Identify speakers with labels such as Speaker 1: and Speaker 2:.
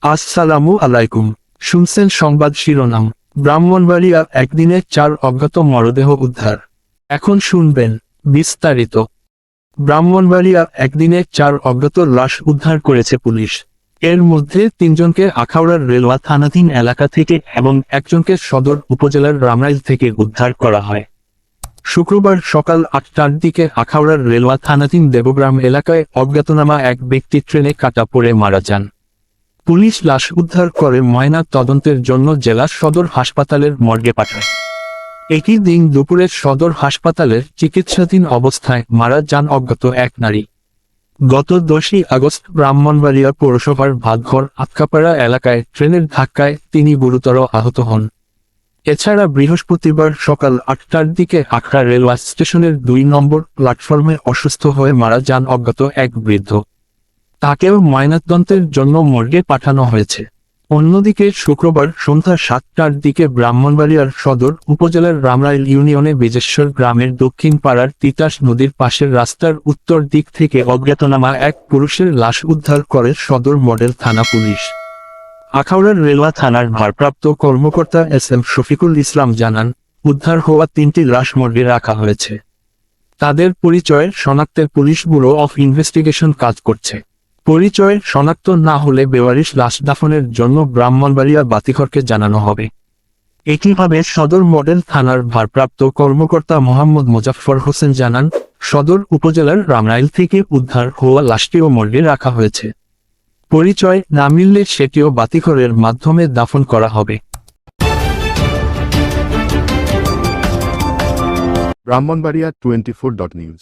Speaker 1: আসসালামু আলাইকুম। শুনছেন সংবাদ শিরোনাম। ব্রাহ্মণবাড়িয়া একদিনে 4 অজ্ঞাত মরদেহ উদ্ধার। এখন শুনবেন বিস্তারিত। ব্রাহ্মণবাড়িয়া একদিনে 4 অজ্ঞাত লাশ উদ্ধার করেছে পুলিশ। এর মধ্যে 3 জনকে আখাউড়ার রেলওয়া থানাধীন এলাকা থেকে এবং একজনকে সদর উপজেলার রামরাইল থেকে উদ্ধার করা হয়। শুক্রবার সকাল 8টার দিকে আখাউড়ার রেলওয়া থানাধীন দেবগ্রাম এলাকায় অজ্ঞাতনামা এক ব্যক্তি ট্রেনে কাটা পড়ে মারা যান। পুলিশ লাশ উদ্ধার করে ময়না তদন্তের জন্য জেলা সদর হাসপাতালের মর্গে পাঠায়। একই দিন দুপুরে সদর হাসপাতালের চিকিৎসাধীন অবস্থায় মারা যান অজ্ঞাত এক নারী। গত 10ই আগস্ট ব্রাহ্মণবাড়িয়া পৌরসভার ভাতঘর আতকাপাড়া এলাকায় ট্রেনের ধাক্কায় তিনি গুরুতর আহত হন। এছাড়া বৃহস্পতিবার সকাল 8টার দিকে আখড়া রেলওয়ে স্টেশনের 2 নম্বর প্ল্যাটফর্মে অসুস্থ হয়ে মারা যান অজ্ঞাত এক বৃদ্ধ। তাকেও ময়নাতদন্তের জন্য মর্গে পাঠানো হয়েছে। অন্যদিকে শুক্রবার সন্ধ্যা 7টার দিকে ব্রাহ্মণবাড়িয়ার সদর উপজেলার রামরাইল ইউনিয়নে বিজেশ্বর গ্রামের দক্ষিণ পাড়ার তিতাস নদীর পাশের রাস্তার উত্তর দিক থেকে অজ্ঞাতনামা এক পুরুষের লাশ উদ্ধার করে সদর মডেল থানা পুলিশ। আখাউড়ার রেলওয়া থানার ভারপ্রাপ্ত কর্মকর্তা SM শফিকুল ইসলাম জানান, উদ্ধার হওয়া 3টি লাশ মর্গে রাখা হয়েছে। তাদের পরিচয় শনাক্তের পুলিশ ব্যুরো অফ ইনভেস্টিগেশন কাজ করছে। পরিচয় শনাক্ত না হলে বেওয়ারিশ লাশ দাফনের জন্য ব্রাহ্মণবাড়িয়া বাতিঘরকে জানানো হবে। একইভাবে সদর মডেল থানার ভারপ্রাপ্ত কর্মকর্তা মোহাম্মদ মোজাফফর হোসেন জানান, সদর উপজেলার রামরাইল থেকে উদ্ধার হওয়া লাশটিও মর্গে রাখা হয়েছে। পরিচয় না মিললে সেটিও বাতিঘরের মাধ্যমে দাফন করা হবে।
Speaker 2: ব্রাহ্মণবাড়িয়া 24.news